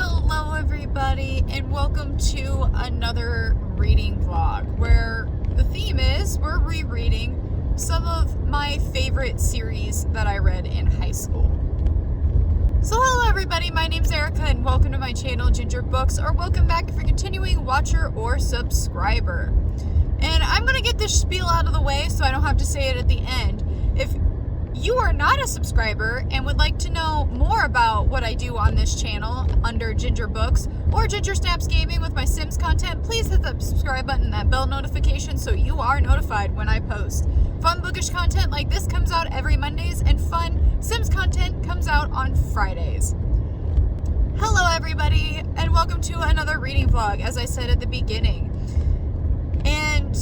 Hello everybody, and welcome to another reading vlog where the theme is we're rereading some of my favorite series that I read in high school. So hello everybody, my name's Erica and welcome to my channel Ginger Books, or welcome back if you're a continuing watcher or subscriber. And I'm going to get this spiel out of the way so I don't have to say it at the end. If you are not a subscriber and would like to know more about what I do on this channel under Ginger Books or Ginger Snaps Gaming with my Sims content, please hit the subscribe button and that bell notification so you are notified when I post. Fun bookish content like this comes out every Mondays, and fun Sims content comes out on Fridays. Hello everybody, and welcome to another reading vlog, as I said at the beginning. And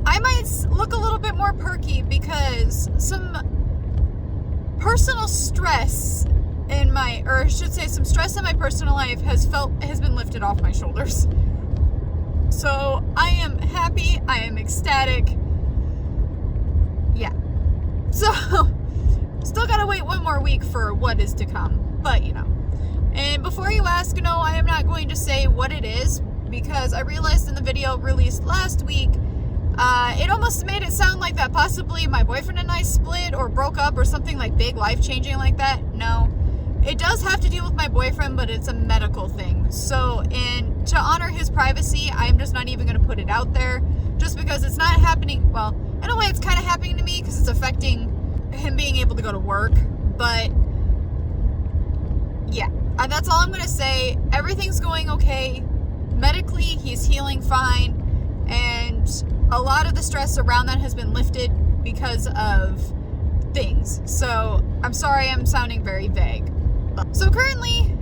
I might look a little bit more perky because some personal stress in my, or I should say some stress in my personal life has been lifted off my shoulders. So I am happy, I am ecstatic. Yeah. So, still gotta wait one more week for what is to come, but you know. And before you ask, no, I am not going to say what it is, because I realized in the video released last week, it almost made it sound like that possibly my boyfriend and I split or broke up or something like big life-changing like that. No, it does have to do with my boyfriend, but it's a medical thing. So, and to honor his privacy, I'm just not even going to put it out there, just because it's not happening. Well, in a way it's kind of happening to me because it's affecting him being able to go to work, but yeah, that's all I'm going to say. Everything's going okay. Medically, he's healing fine, and a lot of the stress around that has been lifted because of things. So I'm sorry I'm sounding very vague. So currently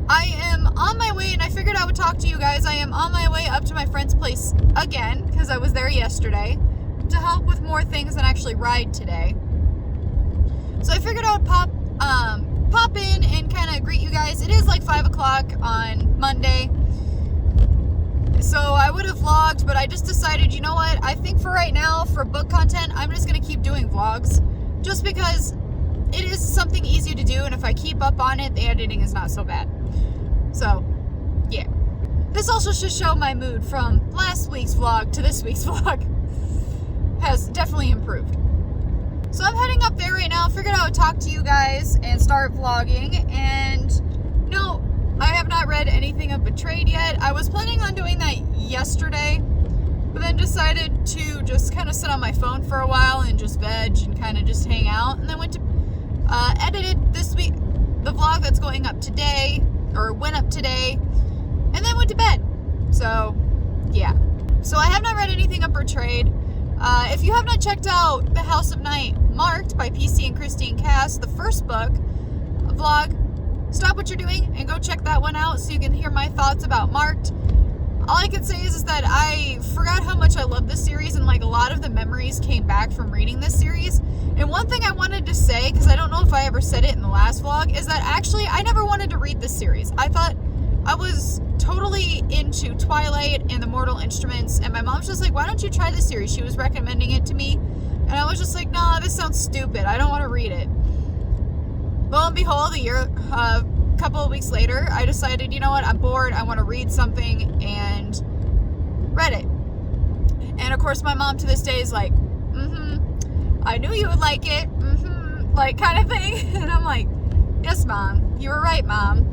I am on my way, and I figured I would talk to you guys. I am on my way up to my friend's place again because I was there yesterday to help with more things than actually ride today. So I figured I would pop in and kind of greet you guys. It is like 5 o'clock on Monday. So I would have vlogged, but I just decided, you know what, I think for right now, for book content, I'm just going to keep doing vlogs, just because it is something easy to do, and if I keep up on it, the editing is not so bad. So, yeah. This also should show my mood from last week's vlog to this week's vlog. Has definitely improved. So I'm heading up there right now. Figured I would talk to you guys and start vlogging, and no, I have not read anything of Betrayed yet. I was planning on doing that yesterday, but then decided to just kind of sit on my phone for a while and just veg and kind of just hang out. And then went to edited this week the vlog that's going up today, or went up today, and then went to bed. So yeah. So I have not read anything of Betrayed. If you have not checked out The House of Night Marked by PC and Christine Cass, the first book vlog, stop what you're doing and go check that one out so you can hear my thoughts about Marked. All I can say is that I forgot how much I love this series, and like a lot of the memories came back from reading this series. And one thing I wanted to say, because I don't know if I ever said it in the last vlog, is that actually I never wanted to read this series. I thought I was totally into Twilight and the Mortal Instruments, and my mom's just like, why don't you try this series? She was recommending it to me, and I was just like, nah, this sounds stupid. I don't want to read it. Lo and behold, a couple of weeks later, I decided, you know what, I'm bored, I want to read something, and read it. And of course, my mom to this day is like, I knew you would like it, like kind of thing. And I'm like, yes, Mom, you were right, Mom.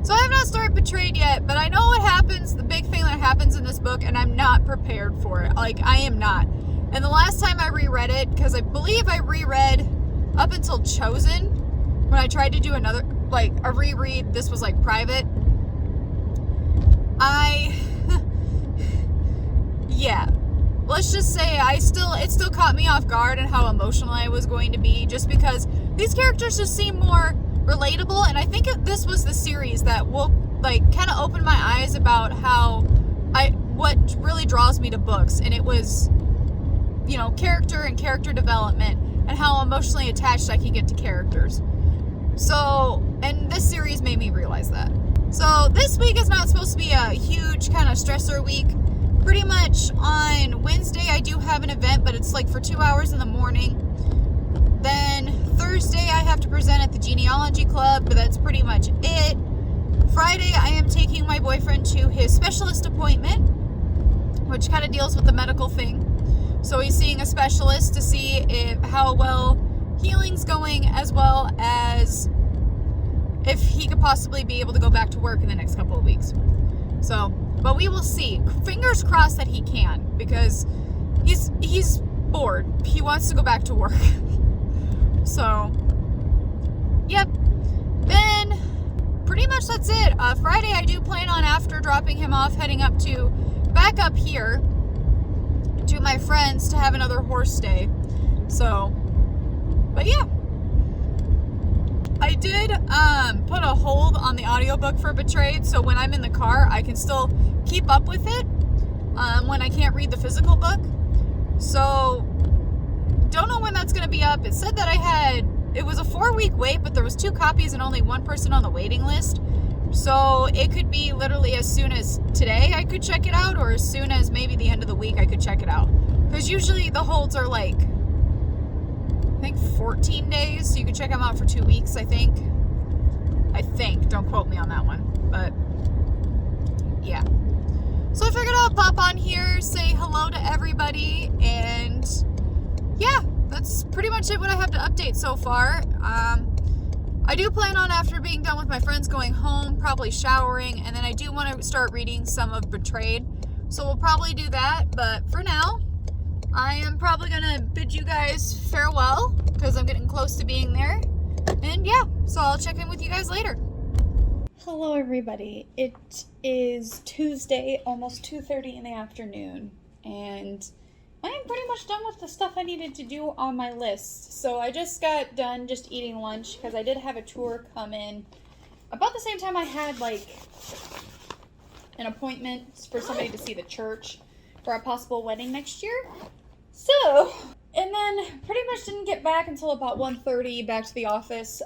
So I have not started Betrayed yet, but I know what happens, the big thing that happens in this book, and I'm not prepared for it. Like, I am not. And the last time I reread it, because I believe I reread up until Chosen, when I tried to do another, like, a reread, this was like private, yeah, let's just say it still caught me off guard and how emotional I was going to be, just because these characters just seem more relatable. And I think this was the series that will, like, kind of open my eyes about what really draws me to books, and it was, you know, character and character development, and how emotionally attached I can get to characters. So, and this series made me realize that. So this week is not supposed to be a huge kind of stressor week. Pretty much on Wednesday I do have an event, but it's like for 2 hours in the morning. Then Thursday I have to present at the genealogy club, but that's pretty much it. Friday, I am taking my boyfriend to his specialist appointment, which kind of deals with the medical thing. So he's seeing a specialist to see how well healing's going, as well as if he could possibly be able to go back to work in the next couple of weeks. So, but we will see. Fingers crossed that he can, because he's bored. He wants to go back to work. So, yep. Then, pretty much that's it. Friday, I do plan on, after dropping him off, heading back up here to my friends to have another horse day. So, but yeah. I did put a hold on the audiobook for Betrayed, so when I'm in the car, I can still keep up with it when I can't read the physical book. So, don't know when that's going to be up. It said that it was a 4-week wait, but there was 2 copies and only 1 person on the waiting list. So, it could be literally as soon as today I could check it out, or as soon as maybe the end of the week I could check it out. Because usually the holds are like, I think 14 days, so you can check them out for 2 weeks, I think. Don't quote me on that one. But, yeah. So I figured I'll pop on here, say hello to everybody, and yeah, that's pretty much it what I have to update so far. I do plan on, after being done with my friends, going home, probably showering, and then I do want to start reading some of Betrayed. So we'll probably do that, but for now, I am probably going to bid you guys farewell, because I'm getting close to being there. And yeah, so I'll check in with you guys later. Hello everybody. It is Tuesday, almost 2:30 in the afternoon, and I am pretty much done with the stuff I needed to do on my list. So I just got done just eating lunch, because I did have a tour come in about the same time I had like an appointment for somebody to see the church for a possible wedding next year. So, and then pretty much didn't get back until about 1:30 back to the office.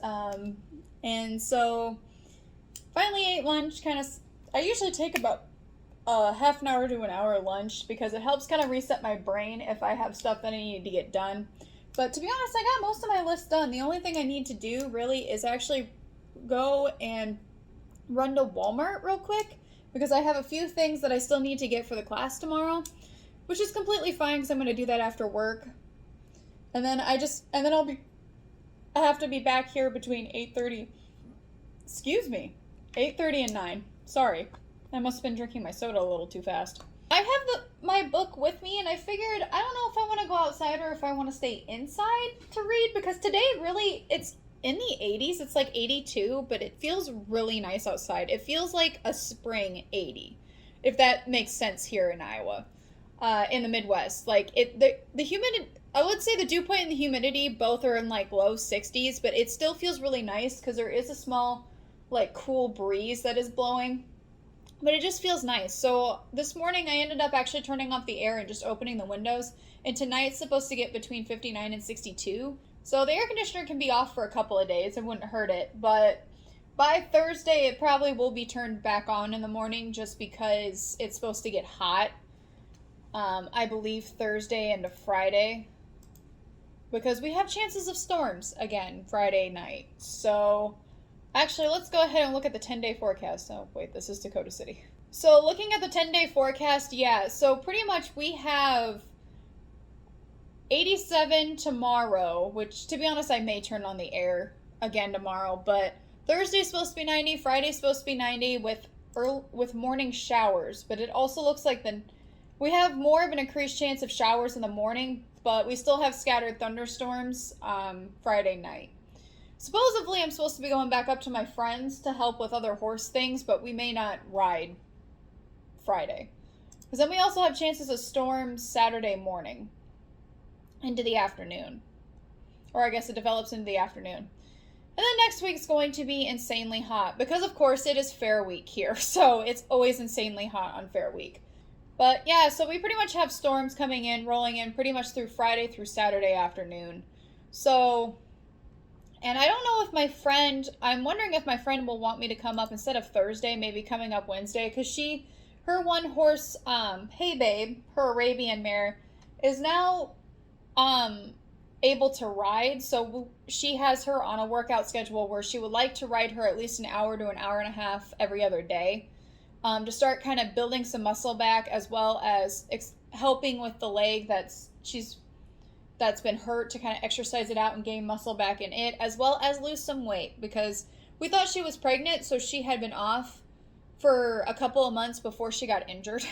And so finally ate lunch. I usually take about half an hour to an hour lunch, because it helps kind of reset my brain if I have stuff that I need to get done. But to be honest, I got most of my list done. The only thing I need to do really is actually go and run to Walmart real quick, because I have a few things that I still need to get for the class tomorrow, which is completely fine, because I'm going to do that after work. And then I have to be back here between 8:30 and 9. Sorry. I must have been drinking my soda a little too fast. I have my book with me, and I figured, I don't know if I want to go outside or if I want to stay inside to read, because today really, it's in the 80s. It's like 82, but it feels really nice outside. It feels like a spring 80, if that makes sense here in Iowa, in the Midwest. Like, the humidity, I would say the dew point and the humidity both are in like low 60s, but it still feels really nice, because there is a small, like, cool breeze that is blowing. But it just feels nice. So this morning I ended up actually turning off the air and just opening the windows. And tonight it's supposed to get between 59 and 62. So the air conditioner can be off for a couple of days. It wouldn't hurt it. But by Thursday it probably will be turned back on in the morning, just because it's supposed to get hot. I believe Thursday into Friday, because we have chances of storms again Friday night. So actually, let's go ahead and look at the 10-day forecast. Oh, wait, this is Dakota City. So looking at the 10-day forecast, yeah, so pretty much we have 87 tomorrow, which, to be honest, I may turn on the air again tomorrow, but Thursday's supposed to be 90, Friday's supposed to be 90 with morning showers, but it also looks like we have more of an increased chance of showers in the morning, but we still have scattered thunderstorms Friday night. Supposedly, I'm supposed to be going back up to my friends to help with other horse things, but we may not ride Friday. Because then we also have chances of storms Saturday morning into the afternoon. Or I guess it develops into the afternoon. And then next week's going to be insanely hot, because of course it is Fair Week here, so it's always insanely hot on Fair Week. But yeah, so we pretty much have storms coming in, rolling in pretty much through Friday through Saturday afternoon. So, and I don't know if I'm wondering if my friend will want me to come up instead of Thursday, maybe coming up Wednesday, because her one horse, Hey Babe, her Arabian mare, is now able to ride. So she has her on a workout schedule where she would like to ride her at least an hour to an hour and a half every other day, to start kind of building some muscle back, as well as helping with the leg that's been hurt, to kind of exercise it out and gain muscle back in it, as well as lose some weight, because we thought she was pregnant, so she had been off for a couple of months before she got injured.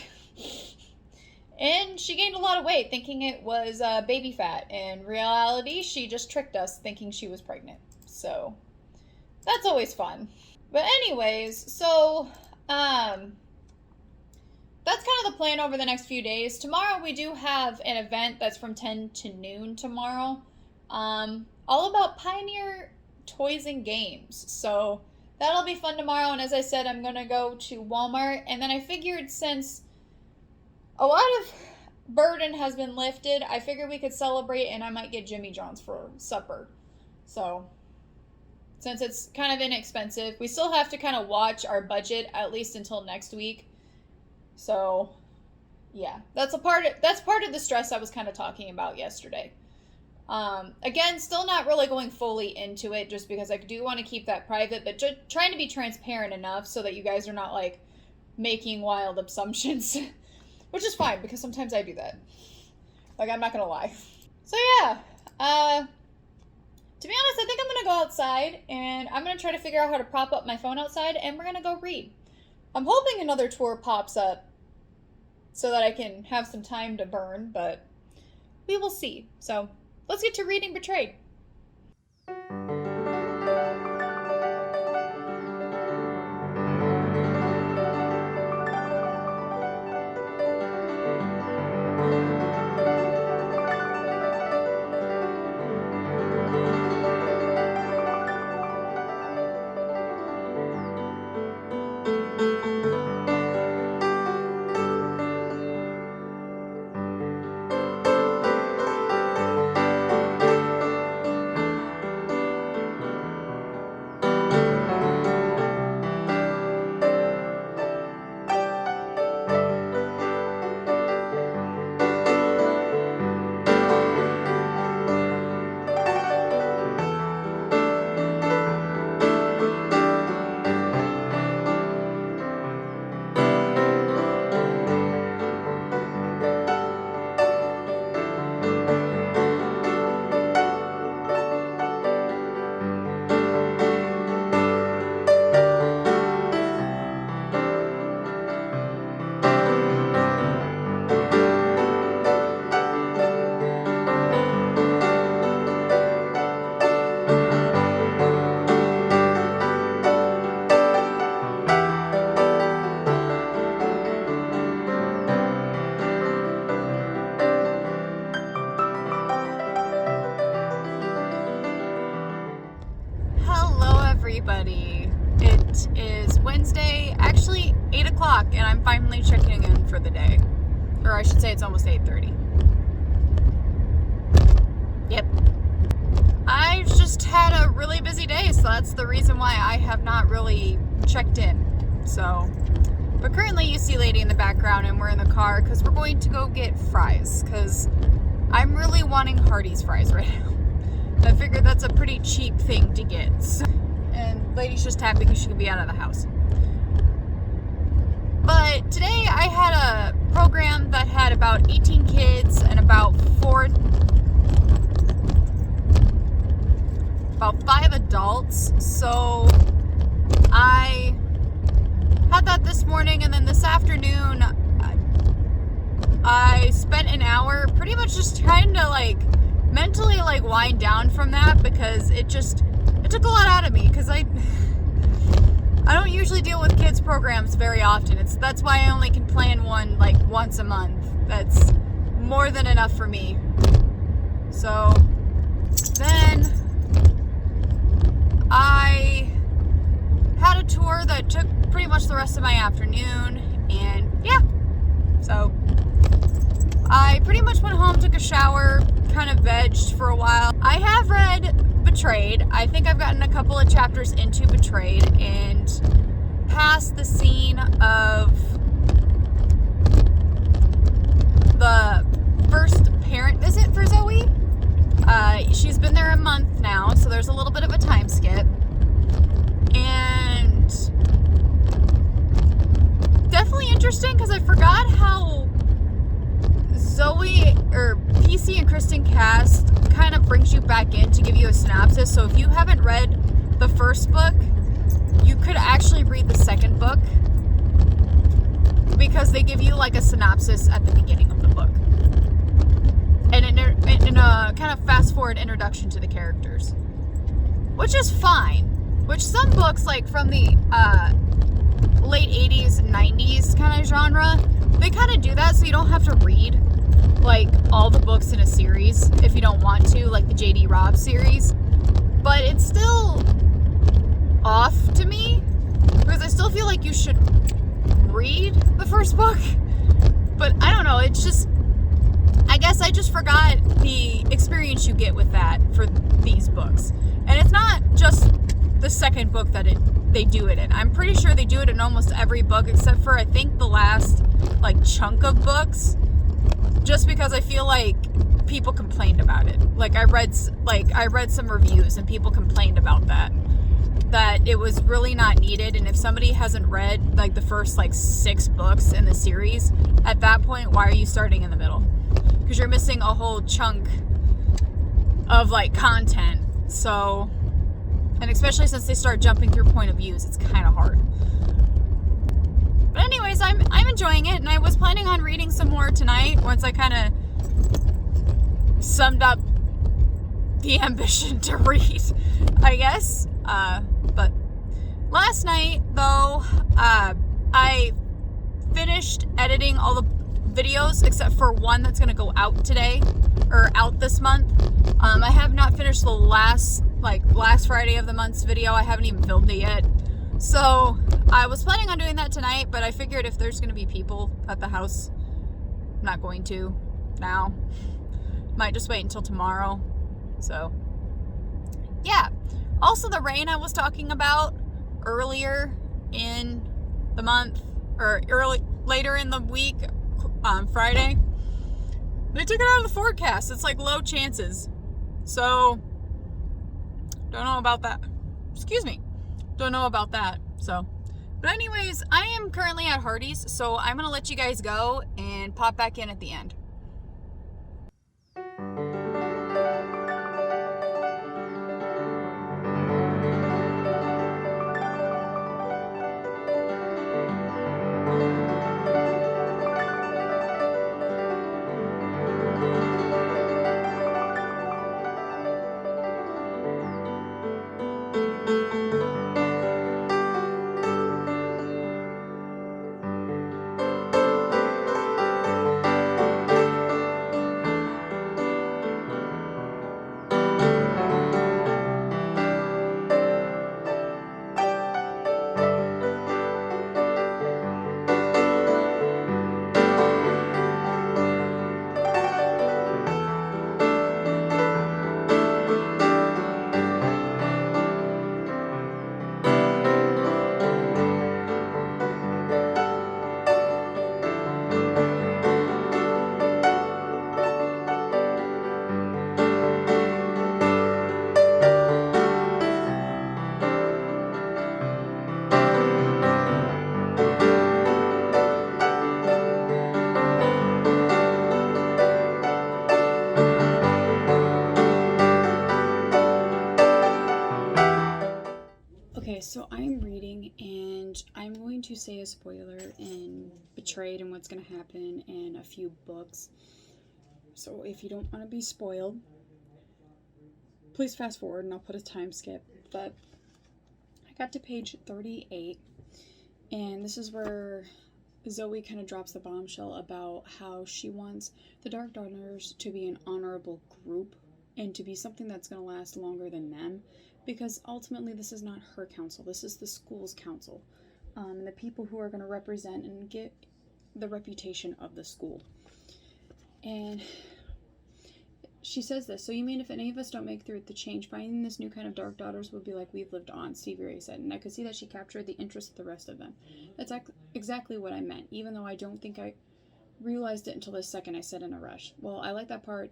And she gained a lot of weight thinking it was baby fat. In reality, she just tricked us thinking she was pregnant. So that's always fun. But anyways, so that's kind of the plan over the next few days. Tomorrow we do have an event that's from 10 to noon tomorrow. All about Pioneer toys and games. So that'll be fun tomorrow. And as I said, I'm going to go to Walmart. And then I figured, since a lot of burden has been lifted, I figured we could celebrate, and I might get Jimmy John's for supper. So since it's kind of inexpensive, we still have to kind of watch our budget at least until next week. So yeah, that's part of the stress I was kind of talking about yesterday. Again, still not really going fully into it, just because I do want to keep that private, but just trying to be transparent enough so that you guys are not like making wild assumptions. Which is fine, because sometimes I do that. Like, I'm not gonna lie. So yeah, to be honest, I think I'm gonna go outside, and I'm gonna try to figure out how to prop up my phone outside, and we're gonna go read. I'm hoping another tour pops up so that I can have some time to burn, but we will see. So let's get to reading Betrayed. Everybody, it is Wednesday, actually 8 o'clock, and I'm finally checking in for the day, or I should say it's almost 8:30. Yep, I've just had a really busy day, so that's the reason why I have not really checked in. So, but currently you see Lady in the background, and we're in the car because we're going to go get fries, because I'm really wanting Hardee's fries right now. I figured that's a pretty cheap thing to get. And Lady's just happy because she can be out of the house. But today I had a program that had about 18 kids and about 5 adults. So I had that this morning, and then this afternoon I spent an hour pretty much just trying to mentally wind down from that, because it took a lot out of me, because I don't usually deal with kids programs very often. That's why I only can plan one once a month. That's more than enough for me. So then I had a tour that took pretty much the rest of my afternoon, and yeah, so I pretty much went home, took a shower, kind of vegged for a while. I have read Betrayed. I think I've gotten a couple of chapters into Betrayed and past the scene of the first parent visit for Zoe. She's been there a month now, so there's a little bit of a time skip. And definitely interesting because I forgot how Zoe, or PC and Kristen cast kind of brings you back in to give you a synopsis. So if you haven't read the first book, you could actually read the second book because they give you like a synopsis at the beginning of the book. And in a kind of fast forward introduction to the characters, which is fine. Which some books, like from the late 80s and 90s kind of genre, they kind of do that so you don't have to read like all the books in a series if you don't want to, like the J.D. Robb series. But it's still off to me because I still feel like you should read the first book. But I don't know, it's just, I guess I just forgot the experience you get with that for these books. And it's not just the second book that they do it in. I'm pretty sure they do it in almost every book except for I think the last like chunk of books, just because I feel like people complained about it. Like I read some reviews and people complained about that it was really not needed. And if somebody hasn't read like the first like 6 books in the series, at that point, why are you starting in the middle? Because you're missing a whole chunk of like content. So, and especially since they start jumping through point of views, it's kind of hard. But anyways, I'm enjoying it, and I was planning on reading some more tonight once I kind of summed up the ambition to read, I guess. But last night, though, I finished editing all the videos except for one that's going to go out today, or out this month. I have not finished the last Friday of the month's video. I haven't even filmed it yet. So I was planning on doing that tonight, but I figured if there's going to be people at the house, I'm not going to now. Might just wait until tomorrow. So yeah. Also, the rain I was talking about earlier in the month, or later in the week, on Friday, they took it out of the forecast. It's like low chances. So don't know about that. Excuse me. Don't know about that. So, but anyways, I am currently at Hardee's, so I'm going to let you guys go and pop back in at the end. Okay, so I'm reading, and I'm going to say a spoiler in Betrayed and what's going to happen in a few books. So if you don't want to be spoiled, please fast forward and I'll put a time skip. But I got to page 38, and this is where Zoe kind of drops the bombshell about how she wants the Dark Daughters to be an honorable group and to be something that's going to last longer than them. Because ultimately, this is not her council. This is the school's council. And the people who are going to represent and get the reputation of the school. And she says this, so you mean if any of us don't make through the change, finding this new kind of Dark Daughters will be like we've lived on, Stevie Ray said. And I could see that she captured the interest of the rest of them. That's exactly what I meant, even though I don't think I realized it until the second I said in a rush. Well, I like that part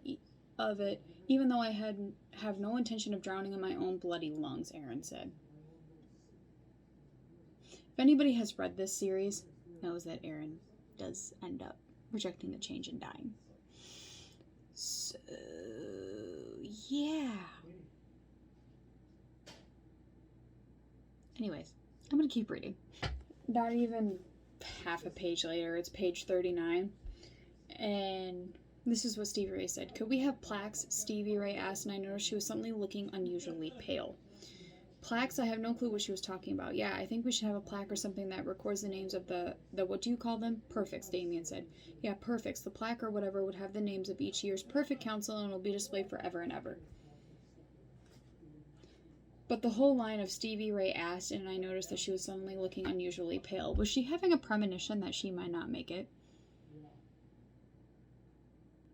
of it, even though I have no intention of drowning in my own bloody lungs, Aaron said. If anybody has read this series, knows that Aaron does end up rejecting the change and dying. So, yeah. Anyways, I'm going to keep reading. Not even half a page later, it's page 39. And this is what Stevie Ray said. Could we have plaques? Stevie Ray asked, and I noticed she was suddenly looking unusually pale. Plaques? I have no clue what she was talking about. Yeah, I think we should have a plaque or something that records the names of the what do you call them? Perfects, Damien said. Yeah, perfects. The plaque or whatever would have the names of each year's perfect council and will be displayed forever and ever. But the whole line of Stevie Ray asked, and I noticed that she was suddenly looking unusually pale. Was she having a premonition that she might not make it?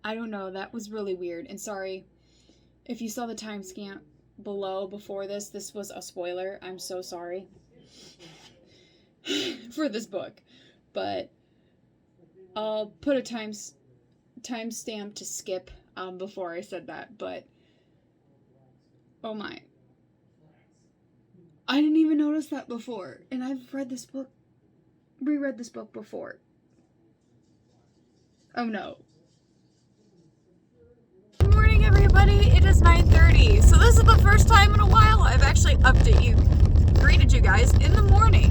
I don't know. That was really weird. And sorry, if you saw the time stamp below before this was a spoiler. I'm so sorry for this book. But I'll put a timestamp to skip before I said that. But, oh my. I didn't even notice that before. And I've reread this book before. Oh no. Good morning, everybody. It is 9:30. So this is the first time in a while I've actually greeted you guys in the morning.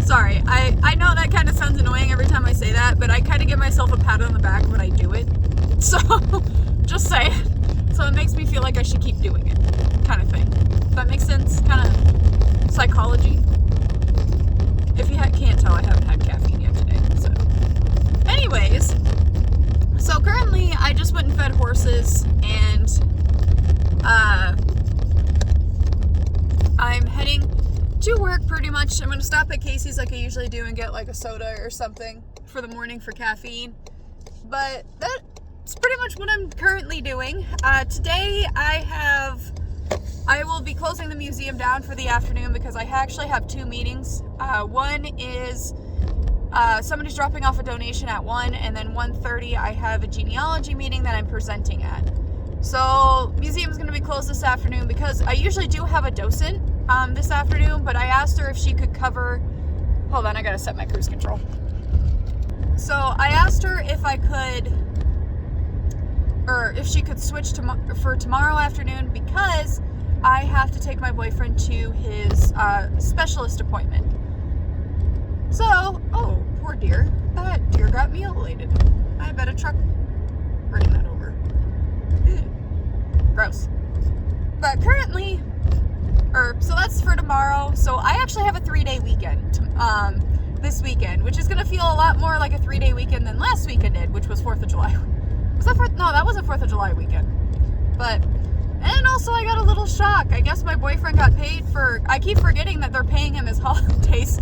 Sorry, I know that kind of sounds annoying every time I say that, but I kind of give myself a pat on the back when I do it. So, just say it. So it makes me feel like I should keep doing it, kind of thing. Does that make sense? Kind of psychology. If you can't tell, I haven't had caffeine yet today. So, anyways, so currently I just went and fed horses, and I'm heading to work pretty much. I'm going to stop at Casey's like I usually do and get like a soda or something for the morning for caffeine. But that's pretty much what I'm currently doing. Today I will be closing the museum down for the afternoon because I actually have two meetings. One is somebody's dropping off a donation at 1, and then 1:30 I have a genealogy meeting that I'm presenting at. So museum's going to be closed this afternoon because I usually do have a docent this afternoon, but I asked her if she could cover. Hold on, I gotta set my cruise control. So I asked her if I could, or if she could switch for tomorrow afternoon because I have to take my boyfriend to his specialist appointment. So, oh, poor deer. That deer got mutilated. I bet a truck ran that over. Ew. Gross. But currently, so that's for tomorrow. So I actually have a 3-day weekend this weekend, which is going to feel a lot more like a 3-day weekend than last weekend did, which was 4th of July. Was that no, that wasn't 4th of July weekend. But, and also I got a little shock. I guess my boyfriend got paid I keep forgetting that they're paying him his holidays,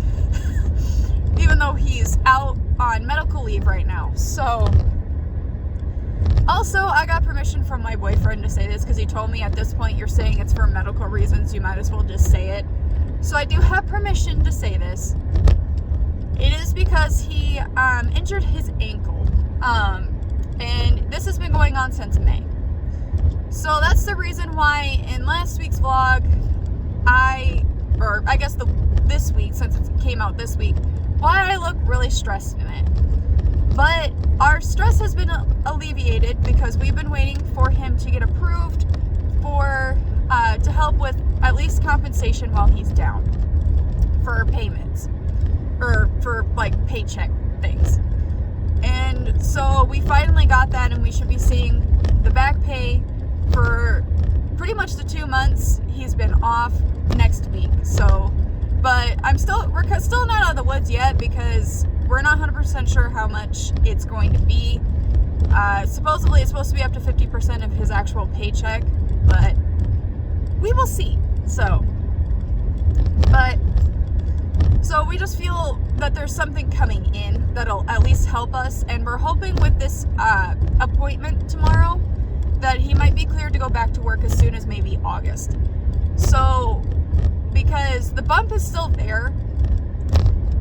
even though he's out on medical leave right now. So, also I got permission from my boyfriend to say this because he told me at this point you're saying it's for medical reasons, you might as well just say it. So I do have permission to say this. It is because he injured his ankle. And this has been going on since May. So that's the reason why in last week's vlog, this week, since it came out this week, why I look really stressed in it. But our stress has been alleviated because we've been waiting for him to get approved to help with at least compensation while he's down for payments, or for like paycheck things. And so we finally got that, and we should be seeing the back pay for pretty much the 2 months he's been off next week. So, but we're still not out of the woods yet because we're not 100% sure how much it's going to be. Supposedly it's supposed to be up to 50% of his actual paycheck, but we will see. So we just feel that there's something coming in that'll at least help us, and we're hoping with this appointment tomorrow that he might be cleared to go back to work as soon as maybe August. So, because the bump is still there,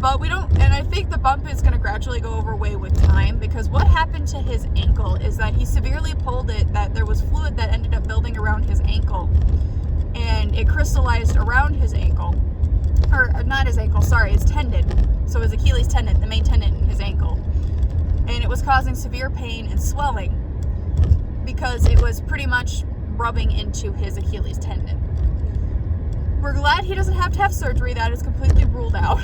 But we don't, and I think the bump is going to gradually go away with time, because what happened to his ankle is that he severely pulled it, that there was fluid that ended up building around his ankle, and it crystallized around his ankle, or not his ankle, sorry, his tendon. So his Achilles tendon, the main tendon in his ankle. And it was causing severe pain and swelling because it was pretty much rubbing into his Achilles tendon. We're glad he doesn't have to have surgery. That is completely ruled out.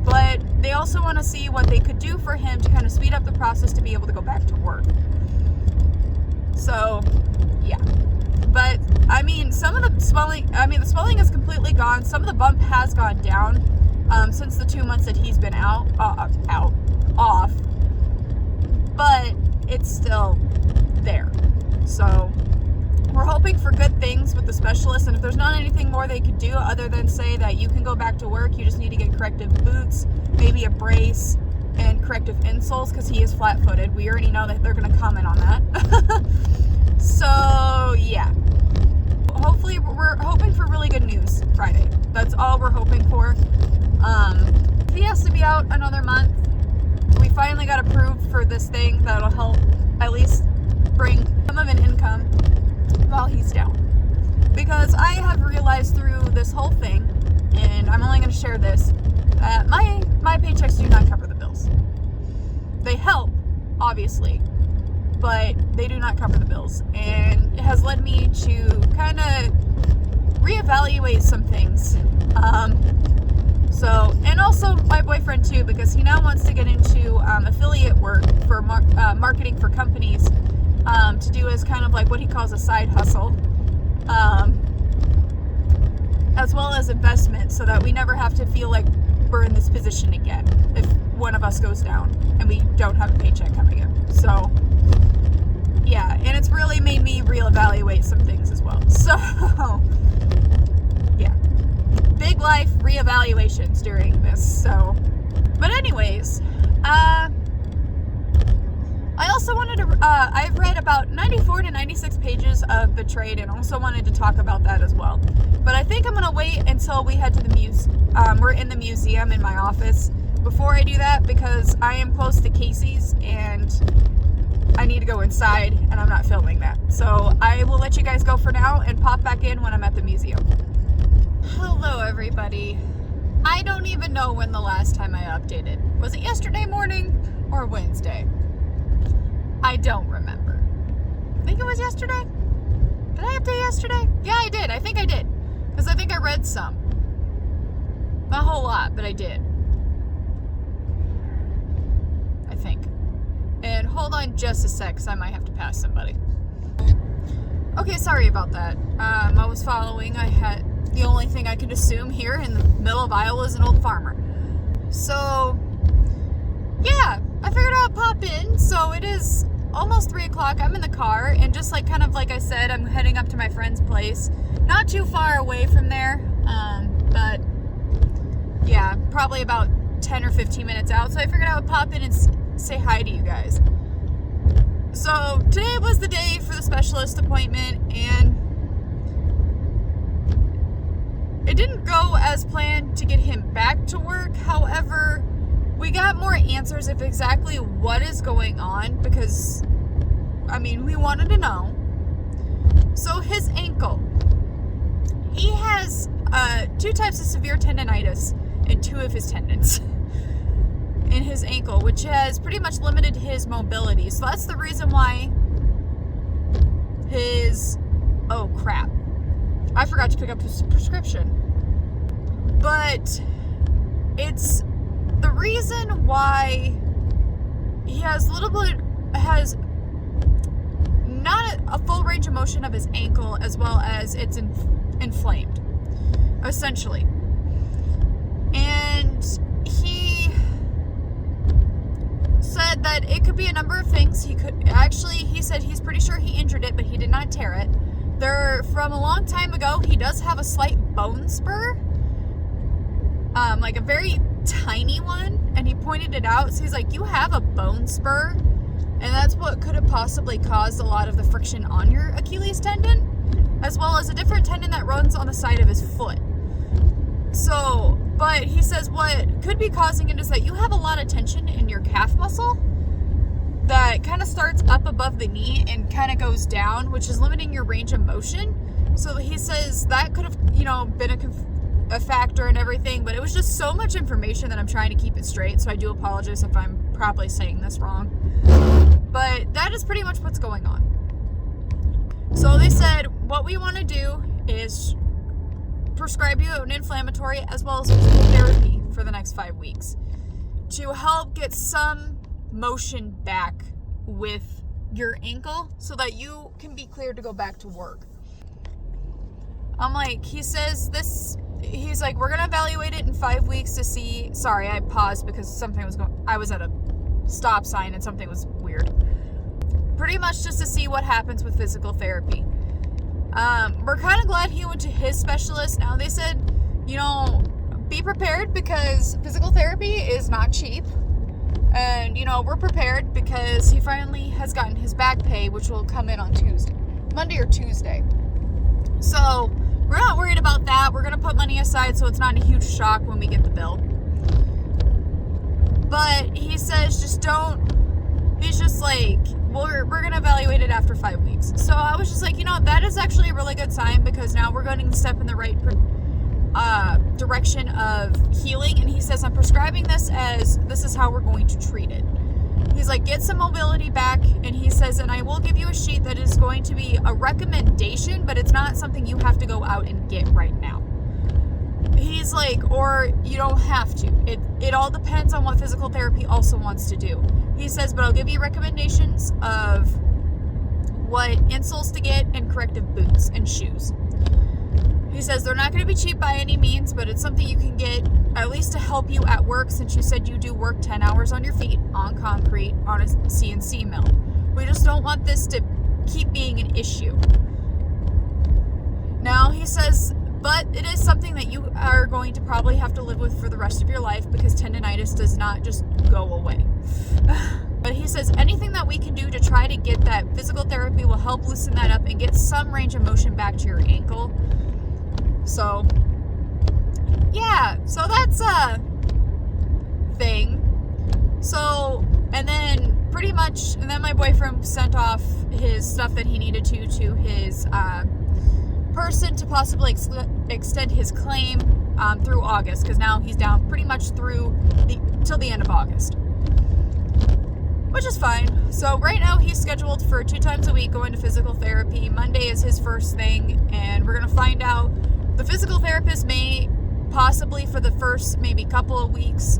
But they also want to see what they could do for him to kind of speed up the process to be able to go back to work. So, yeah. But, I mean, some of the swelling, the swelling is completely gone. Some of the bump has gone down since the 2 months that he's been off. But it's still there. So, we're hoping for good things with the specialist, and if there's not anything more they could do other than say that you can go back to work, you just need to get corrective boots, maybe a brace, and corrective insoles, because he is flat-footed. We already know that they're going to comment on that. So, yeah. Hopefully, we're hoping for really good news Friday. That's all we're hoping for. If he has to be out another month, we finally got approved for this thing that'll help at least bring some of an income while he's down. Because I have realized through this whole thing, and I'm only going to share this, that my paychecks do not cover the bills. They help, obviously, but they do not cover the bills. And it has led me to kind of reevaluate some things. And also my boyfriend too, because he now wants to get into affiliate work for marketing for companies, to do as kind of like what he calls a side hustle, as well as investment, so that we never have to feel like we're in this position again if one of us goes down and we don't have a paycheck coming in. So yeah, and it's really made me reevaluate some things as well. So yeah, big life reevaluations during this. So, but anyways, I also wanted to, I've read about 94 to 96 pages of Betrayed, and also wanted to talk about that as well. But I think I'm going to wait until we head to the we're in the museum in my office before I do that, because I am close to Casey's and I need to go inside, and I'm not filming that. So I will let you guys go for now and pop back in when I'm at the museum. Hello everybody. I don't even know when the last time I updated. Was it yesterday morning or Wednesday? I don't remember. I think it was yesterday. Did I update yesterday? Yeah, I did. I think I did. Because I think I read some. Not a whole lot, but I did. I think. And hold on just a sec, because I might have to pass somebody. Okay, sorry about that. I was following. I had the only thing I could assume here in the middle of Iowa is an old farmer. So, yeah, I figured I'd pop in. So it is almost 3 o'clock. I'm in the car, and just like kind of like I said, I'm heading up to my friend's place. Not too far away from there, but yeah, probably about 10 or 15 minutes out. So I figured I would pop in and say hi to you guys. So today was the day for the specialist appointment, and it didn't go as planned to get him back to work. However, we got more answers of exactly what is going on, because, I mean, we wanted to know. So his ankle. He has 2 types of severe tendonitis in 2 of his tendons in his ankle, which has pretty much limited his mobility. So that's the reason why his... Oh, crap. I forgot to pick up his prescription. But it's the reason why he has has not a full range of motion of his ankle, as well as it's inflamed, essentially. And he said that it could be a number of things. He said he's pretty sure he injured it, but he did not tear it. From a long time ago, he does have a slight bone spur, like a very tiny one, and he pointed it out. So he's like, you have a bone spur, and that's what could have possibly caused a lot of the friction on your Achilles tendon, as well as a different tendon that runs on the side of his foot. So But he says what could be causing it is that you have a lot of tension in your calf muscle that kind of starts up above the knee and kind of goes down, which is limiting your range of motion. So he says that could have, been a factor and everything, but it was just so much information that I'm trying to keep it straight. So I do apologize if I'm probably saying this wrong. But that is pretty much what's going on. So they said what we want to do is prescribe you an inflammatory as well as physical therapy for the next 5 weeks to help get some motion back with your ankle so that you can be cleared to go back to work. I'm like, he's like, we're gonna evaluate it in 5 weeks to see. Sorry, I paused because I was at a stop sign and something was weird. Pretty much just to see what happens with physical therapy. We're kind of glad he went to his specialist. Now they said, be prepared because physical therapy is not cheap. And, we're prepared because he finally has gotten his back pay, which will come in on Monday or Tuesday. So we're not worried about that. We're going to put money aside so it's not a huge shock when we get the bill. But he says he's just like, we're going to evaluate it after 5 weeks. So I was just like, that is actually a really good sign because now we're going to step in the right direction of healing. And he says, I'm prescribing this is how we're going to treat it. He's like, get some mobility back. And he says, and I will give you a sheet that is going to be a recommendation, but it's not something you have to go out and get right now. He's like, or you don't have to. It all depends on what physical therapy also wants to do. He says, but I'll give you recommendations of what insoles to get and corrective boots and shoes. He says they're not going to be cheap by any means, but it's something you can get at least to help you at work since you said you do work 10 hours on your feet on concrete on a CNC mill. We just don't want this to keep being an issue. Now he says, but it is something that you are going to probably have to live with for the rest of your life because tendonitis does not just go away. But he says anything that we can do to try to get that physical therapy will help loosen that up and get some range of motion back to your ankle. So, yeah, so that's a thing. So, and then my boyfriend sent off his stuff that he needed to his person to possibly extend his claim through August, because now he's down pretty much till the end of August, which is fine. So right now he's scheduled for 2 times a week going to physical therapy. Monday is his first thing, and we're going to find out. The physical therapist may possibly for the first maybe couple of weeks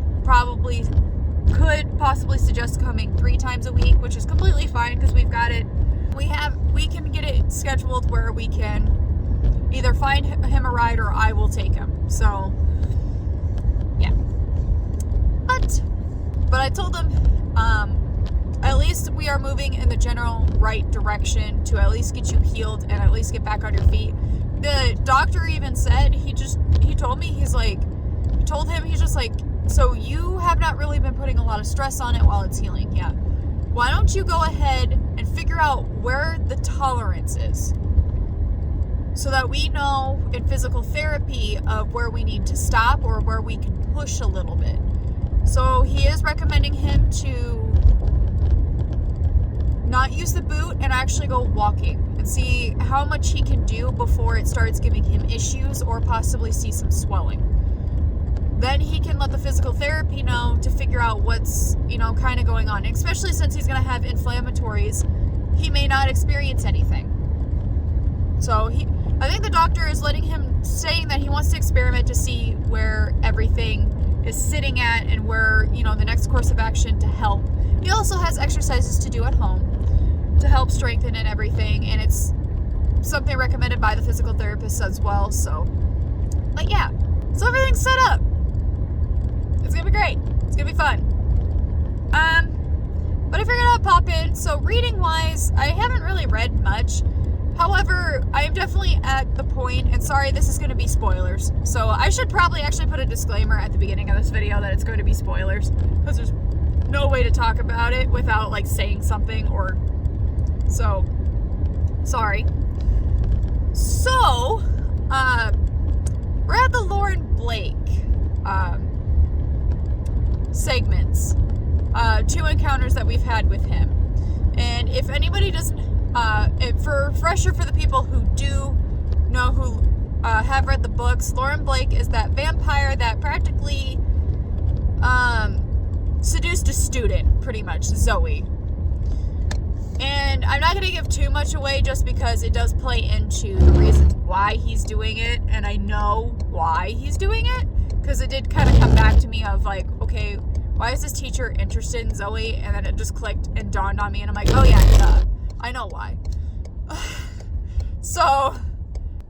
could possibly suggest coming 3 times a week, which is completely fine because we've got it. We can get it scheduled where we can either find him a ride or I will take him. So yeah. But I told him at least we are moving in the general right direction to at least get you healed and at least get back on your feet. The doctor even said, he told me, he's just like, so you have not really been putting a lot of stress on it while it's healing. Yeah. Why don't you go ahead and figure out where the tolerance is so that we know in physical therapy of where we need to stop or where we can push a little bit. So he is recommending him to not use the boot and actually go walking and see how much he can do before it starts giving him issues or possibly see some swelling. Then he can let the physical therapy know to figure out what's, kind of going on. Especially since he's going to have inflammatories, he may not experience anything. So I think the doctor is saying that he wants to experiment to see where everything is sitting at and where, the next course of action to help. He also has exercises to do at home to help strengthen and everything, and it's something recommended by the physical therapist as well. So, but yeah, so everything's set up. It's gonna be great. It's gonna be fun. But I figured I'd pop in. So reading wise, I haven't really read much. However, I am definitely at the point, and sorry, this is going to be spoilers. So I should probably actually put a disclaimer at the beginning of this video that it's going to be spoilers, because there's no way to talk about it without saying something so sorry. So, we're at the Lauren Blake segments, 2 encounters that we've had with him. And if anybody doesn't, for refresher for the people who do know, who have read the books, Lauren Blake is that vampire that practically seduced a student, pretty much, Zoe. And I'm not going to give too much away just because it does play into the reasons why he's doing it, and I know why he's doing it, because it did kind of come back to me of like, okay, why is this teacher interested in Zoe? And then it just clicked and dawned on me, and I'm like, oh yeah, duh. I know why. So,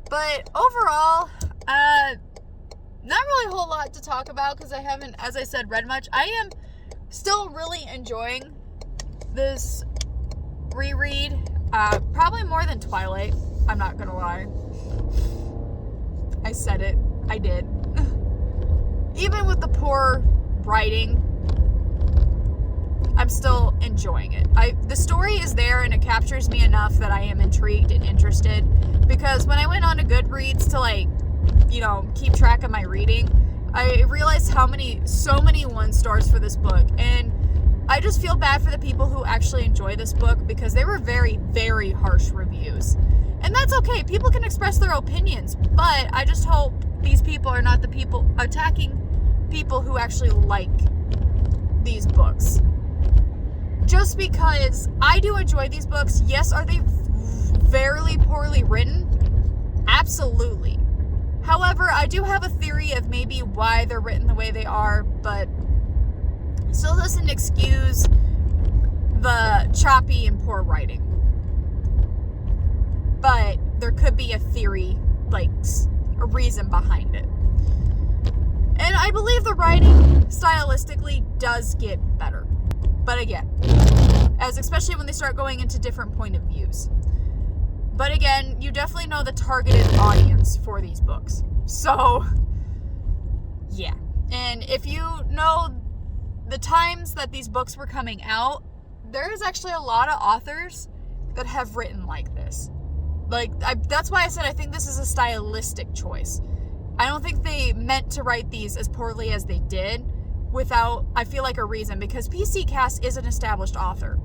but overall, not really a whole lot to talk about because I haven't, as I said, read much. I am still really enjoying this reread, probably more than Twilight, I'm not gonna lie. I said it, I did. Even with the poor writing, I'm still enjoying it. The story is there and it captures me enough that I am intrigued and interested, because when I went on to Goodreads to like, keep track of my reading, I realized so many 1 stars for this book, and I just feel bad for the people who actually enjoy this book because they were very, very harsh reviews. And that's okay. People can express their opinions, but I just hope these people are not the people attacking people who actually like these books. Just because I do enjoy these books, yes, are they very poorly written? Absolutely. However, I do have a theory of maybe why they're written the way they are, but still doesn't excuse the choppy and poor writing. But there could be a theory, like a reason behind it. And I believe the writing stylistically does get better. But again, especially when they start going into different point of views. But again, you definitely know the targeted audience for these books. So, yeah. And if you know the times that these books were coming out, there is actually a lot of authors that have written like this. That's why I said I think this is a stylistic choice. I don't think they meant to write these as poorly as they did without, I feel like, a reason, because PC Cass is an established author,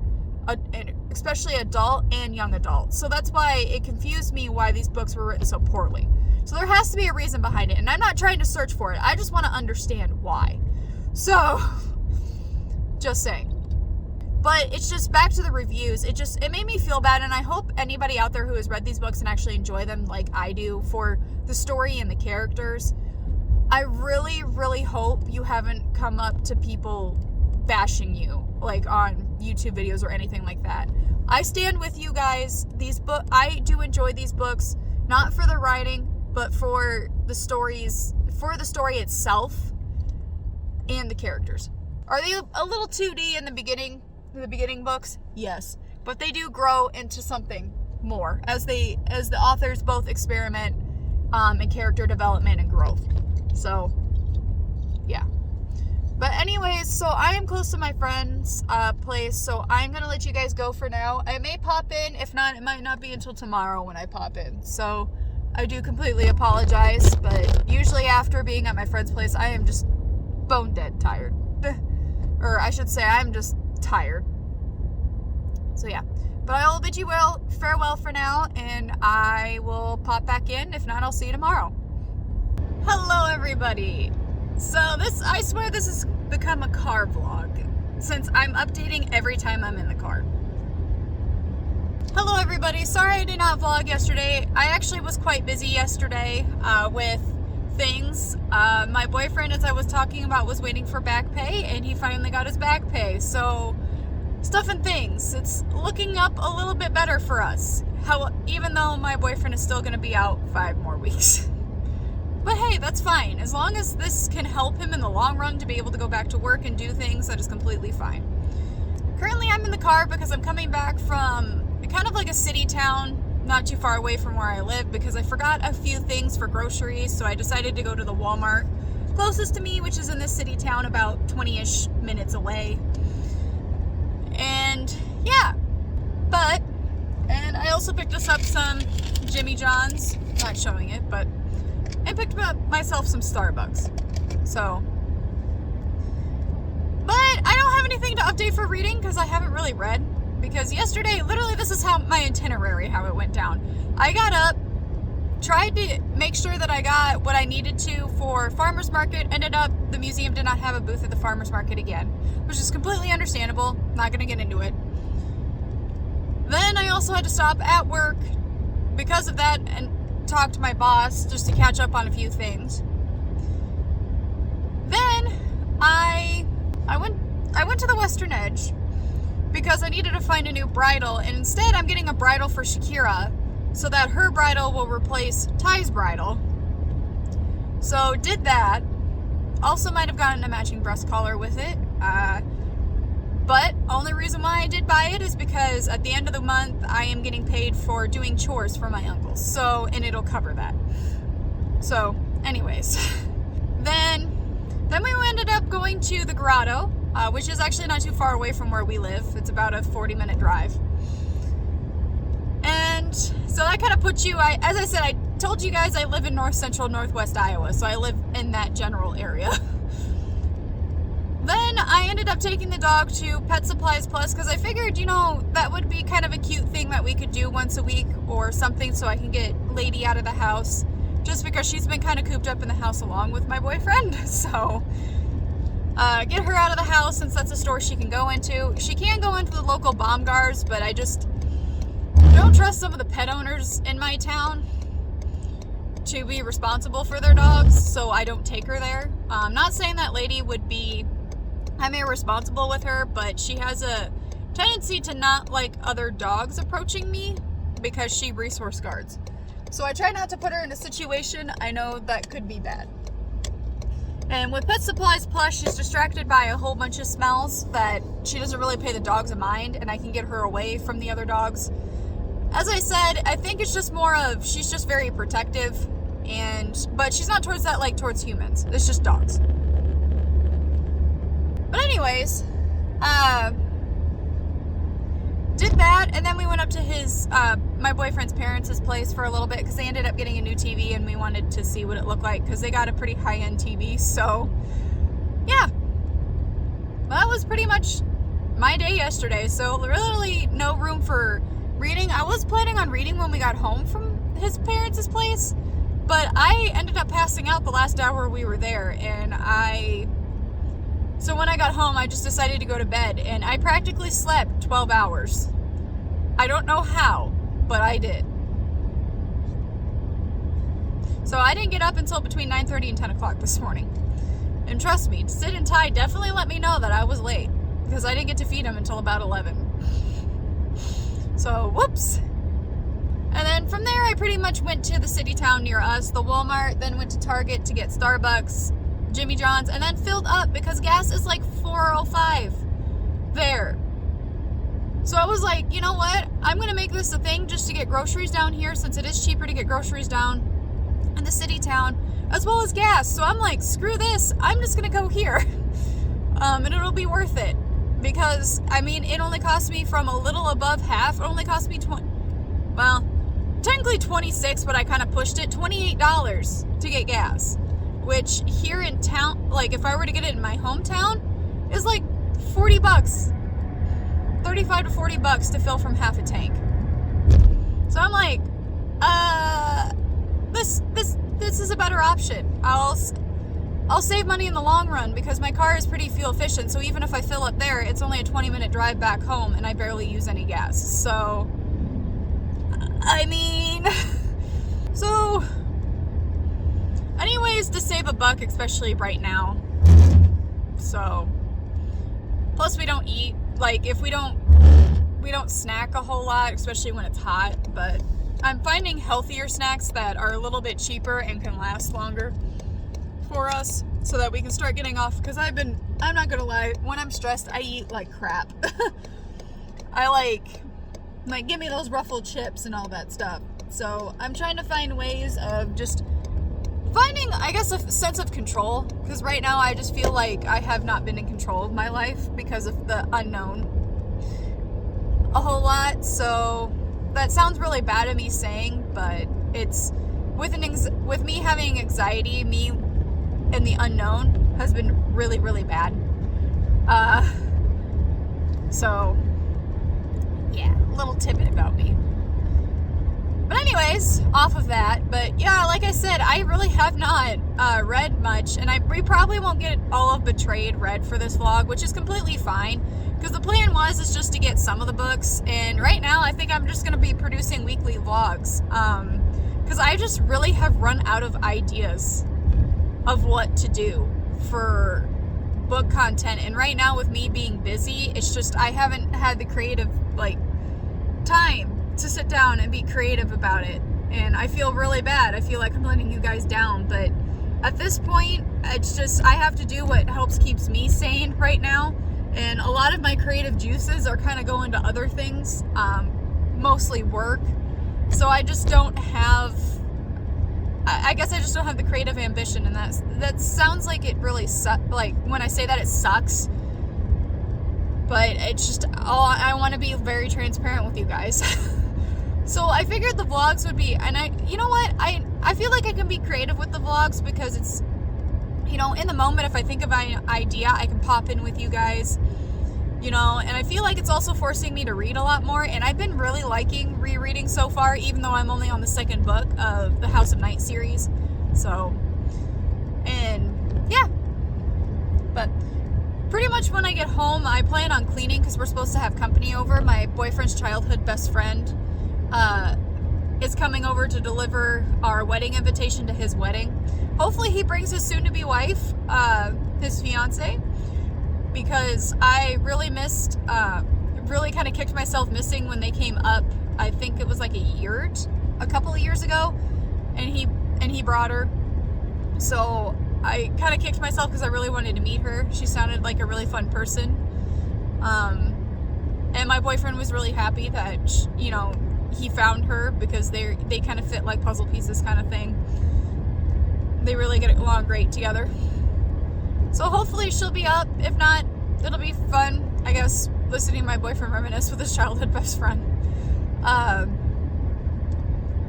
and especially adult and young adult. So that's why it confused me why these books were written so poorly. So there has to be a reason behind it, and I'm not trying to search for it. I just want to understand why. So, just saying. But it's just back to the reviews. It made me feel bad, and I hope anybody out there who has read these books and actually enjoy them like I do for the story and the characters, I really, really hope you haven't come up to people bashing you, like on YouTube videos or anything like that. I stand with you guys. I do enjoy these books, not for the writing, but for the stories, for the story itself and the characters. Are they a little 2D in the beginning books? Yes, but they do grow into something more as the authors both experiment in character development and growth. So, yeah. But anyways, so I am close to my friend's place, so I'm going to let you guys go for now. I may pop in. If not, it might not be until tomorrow when I pop in. So, I do completely apologize, but usually after being at my friend's place, I am just bone dead tired. Or I should say, I'm just tired. So, yeah. But I will bid you farewell for now, and I will pop back in. If not, I'll see you tomorrow. Hello, everybody. So I swear this has become a car vlog, since I'm updating every time I'm in the car. Hello, everybody. Sorry I did not vlog yesterday. I actually was quite busy yesterday with things. My boyfriend, as I was talking about, was waiting for back pay, and he finally got his back pay. So, stuff and things. It's looking up a little bit better for us. Even though my boyfriend is still going to be out 5 more weeks. But hey, that's fine. As long as this can help him in the long run to be able to go back to work and do things, that is completely fine. Currently, I'm in the car because I'm coming back from kind of like a city town, not too far away from where I live, because I forgot a few things for groceries, so I decided to go to the Walmart closest to me, which is in this city town about 20-ish minutes away. And yeah, and I also picked us up some Jimmy John's, not showing it, but I picked up myself some Starbucks. So, but I don't have anything to update for reading because I haven't really read. Because yesterday, literally, this is how my itinerary, how it went down. I got up, tried to make sure that I got what I needed to for farmer's market. Ended up, the museum did not have a booth at the farmer's market again, which is completely understandable. Not going to get into it. Then I also had to stop at work because of that and talk to my boss just to catch up on a few things. Then I went to the Western Edge because I needed to find a new bridle, and instead I'm getting a bridle for Shakira so that her bridle will replace Ty's bridle. So did that. Also might have gotten a matching breast collar with it. But only reason why I did buy it is because at the end of the month I am getting paid for doing chores for my uncles. So, and it'll cover that. So, anyways. Then we ended up going to the grotto, which is actually not too far away from where we live. It's about a 40-minute drive. And so that kind of puts you, as I said, I told you guys I live in north central northwest Iowa, so I live in that general area. Then I ended up taking the dog to Pet Supplies Plus because I figured, that would be kind of a cute thing that we could do once a week or something so I can get Lady out of the house, just because she's been kind of cooped up in the house along with my boyfriend. So get her out of the house, since that's a store she can go into. She can go into the local Baumgars, but I just don't trust some of the pet owners in my town to be responsible for their dogs, so I don't take her there. I'm not saying that Lady would be, I'm irresponsible with her, but she has a tendency to not like other dogs approaching me because she resource guards. So I try not to put her in a situation I know that could be bad. And with Pet Supplies Plus, she's distracted by a whole bunch of smells that she doesn't really pay the dogs a mind, and I can get her away from the other dogs. As I said, I think it's just more of, she's just very protective, but she's not towards that like towards humans. It's just dogs. But anyways, did that, and then we went up to my boyfriend's parents' place for a little bit because they ended up getting a new TV and we wanted to see what it looked like because they got a pretty high-end TV. So, yeah. Well, that was pretty much my day yesterday. So, really no room for reading. I was planning on reading when we got home from his parents' place, but I ended up passing out the last hour we were there, and so when I got home, I just decided to go to bed, and I practically slept 12 hours. I don't know how, but I did. So I didn't get up until between 9:30 and 10 o'clock this morning. And trust me, Sid and Ty definitely let me know that I was late, because I didn't get to feed them until about 11. So, whoops. And then from there, I pretty much went to the city town near us, the Walmart, then went to Target to get Starbucks, Jimmy John's, and then filled up because gas is like $4.05 there. So I was like, you know what? I'm going to make this a thing just to get groceries down here, since it is cheaper to get groceries down in the city town, as well as gas. So I'm like, screw this. I'm just going to go here. And it'll be worth it. Because, it only cost me from a little above half. It only cost me technically $26, but I kind of pushed it. $28 to get gas. Which here in town, like if I were to get it in my hometown, is like $40. $35 to $40 to fill from half a tank. So I'm like, this is a better option. I'll save money in the long run because my car is pretty fuel efficient. So even if I fill up there, it's only a 20-minute drive back home and I barely use any gas. So, so anyways, to save a buck, especially right now. So, plus we don't eat, like if we don't snack a whole lot, especially when it's hot, but I'm finding healthier snacks that are a little bit cheaper and can last longer for us so that we can start getting off, because I'm not gonna lie, when I'm stressed, I eat like crap. I like give me those Ruffled chips and all that stuff. So I'm trying to find ways of just finding, I guess, a sense of control, because right now I just feel like I have not been in control of my life because of the unknown a whole lot. So that sounds really bad of me saying, but it's with me having anxiety, me in the unknown has been really, really bad. So, yeah, a little tidbit about me. But anyways, off of that, but yeah, like I said, I really have not read much, and we probably won't get all of Betrayed read for this vlog, which is completely fine, because the plan is just to get some of the books, and right now I think I'm just going to be producing weekly vlogs, because I just really have run out of ideas of what to do for book content, and right now with me being busy, it's just I haven't had the creative, time to sit down and be creative about it, and I feel really bad. I feel like I'm letting you guys down, but at this point, it's just I have to do what keeps me sane right now, and a lot of my creative juices are kind of going to other things, mostly work, so I just don't have, I guess I just don't have the creative ambition, and that sounds like it really when I say that, it sucks, but it's just, I want to be very transparent with you guys. So I figured the vlogs would be, and you know what, I feel like I can be creative with the vlogs, because it's, in the moment, if I think of an idea, I can pop in with you guys, and I feel like it's also forcing me to read a lot more, and I've been really liking rereading so far, even though I'm only on the second book of the House of Night series, so, and yeah, but pretty much when I get home, I plan on cleaning, because we're supposed to have company over. My boyfriend's childhood best friend is coming over to deliver our wedding invitation to his wedding. Hopefully he brings his soon-to-be wife, his fiance, because I really missed, really kind of kicked myself missing when they came up. I think it was like a couple of years ago, and he brought her. So I kind of kicked myself because I really wanted to meet her. She sounded like a really fun person. And my boyfriend was really happy that, he found her, because they kind of fit like puzzle pieces kind of thing. They really get along great together. So hopefully she'll be up. If not, it'll be fun, I guess, listening to my boyfriend reminisce with his childhood best friend.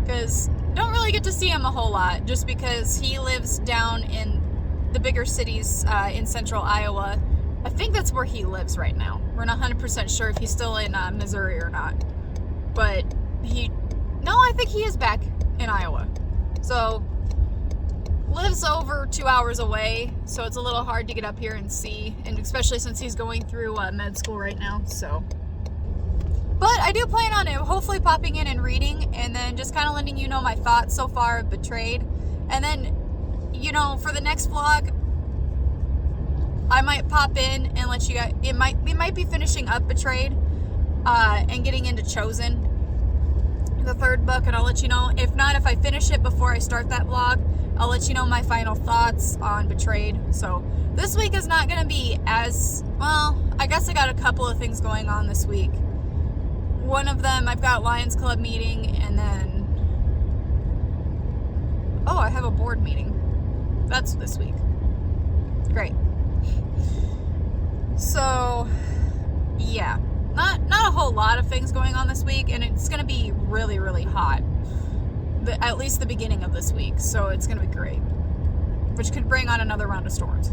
Because don't really get to see him a whole lot, just because he lives down in the bigger cities in central Iowa. I think that's where he lives right now. We're not 100% sure if he's still in Missouri or not. But I think he is back in Iowa. So, lives over 2 hours away, so it's a little hard to get up here and see, and especially since he's going through med school right now, so. But I do plan on hopefully popping in and reading, and then just kind of letting you know my thoughts so far of Betrayed. And then, for the next vlog, I might pop in and let you guys, we might be finishing up Betrayed, and getting into Chosen, the third book, and I'll let you know. If not, if I finish it before I start that vlog, I'll let you know my final thoughts on Betrayed. So this week is not going to be as, well, I guess I got a couple of things going on this week. One of them, I've got Lions Club meeting, and then, I have a board meeting. That's this week. Great. So, yeah. Not a whole lot of things going on this week, and it's going to be really, really hot. At least the beginning of this week, so it's going to be great. Which could bring on another round of storms.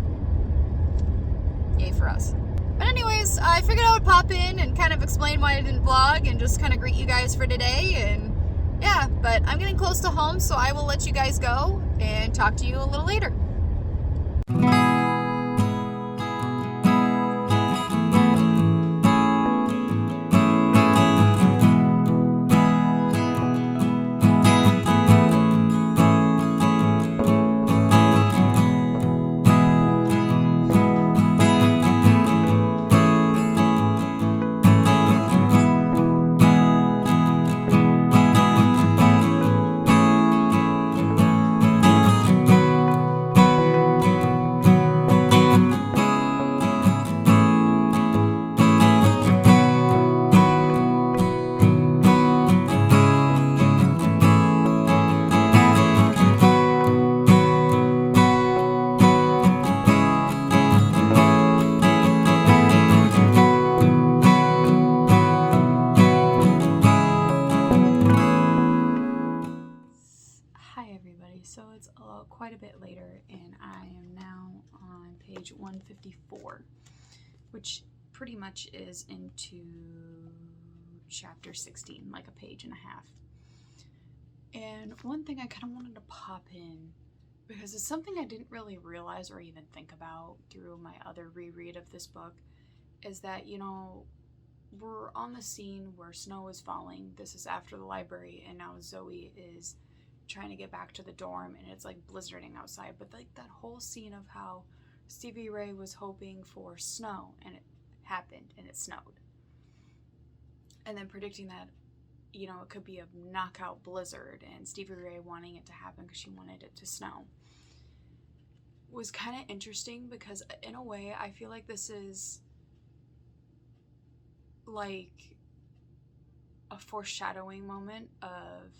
Yay for us. But anyways, I figured I would pop in and kind of explain why I didn't vlog and just kind of greet you guys for today, and yeah, but I'm getting close to home, so I will let you guys go and talk to you a little later. page 154, which pretty much is into chapter 16, like a page and a half. And one thing I kind of wanted to pop in, because it's something I didn't really realize or even think about through my other reread of this book, is that, you know, we're on the scene where snow is falling. This is after the library, and now Zoe is trying to get back to the dorm, and it's like blizzarding outside. But like that whole scene of how Stevie Ray was hoping for snow, and it happened, and it snowed. And then predicting that, you know, it could be a knockout blizzard, and Stevie Ray wanting it to happen because she wanted it to snow, was kind of interesting, because in a way I feel like this is like a foreshadowing moment of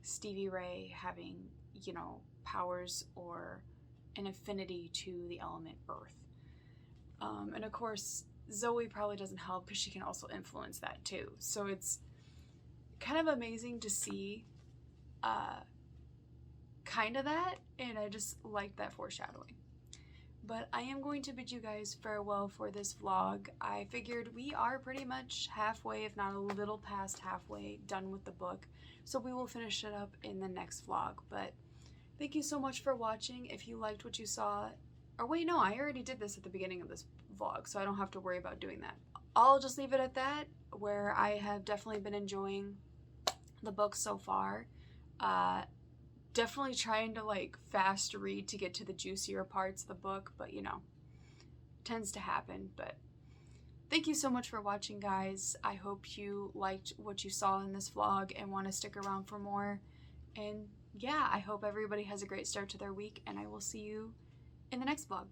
Stevie Ray having, you know, powers or an affinity to the element earth. And of course, Zoe probably doesn't help because she can also influence that too. So it's kind of amazing to see kind of that, and I just like that foreshadowing. But I am going to bid you guys farewell for this vlog. I figured we are pretty much halfway, if not a little past halfway, done with the book. So we will finish it up in the next vlog. But thank you so much for watching. If you liked what you saw, or wait, no, I already did this at the beginning of this vlog, so I don't have to worry about doing that. I'll just leave it at that, where I have definitely been enjoying the book so far. Definitely trying to like fast read to get to the juicier parts of the book, but you know, tends to happen. But thank you so much for watching, guys. I hope you liked what you saw in this vlog and want to stick around for more. And yeah, I hope everybody has a great start to their week, and I will see you in the next vlog.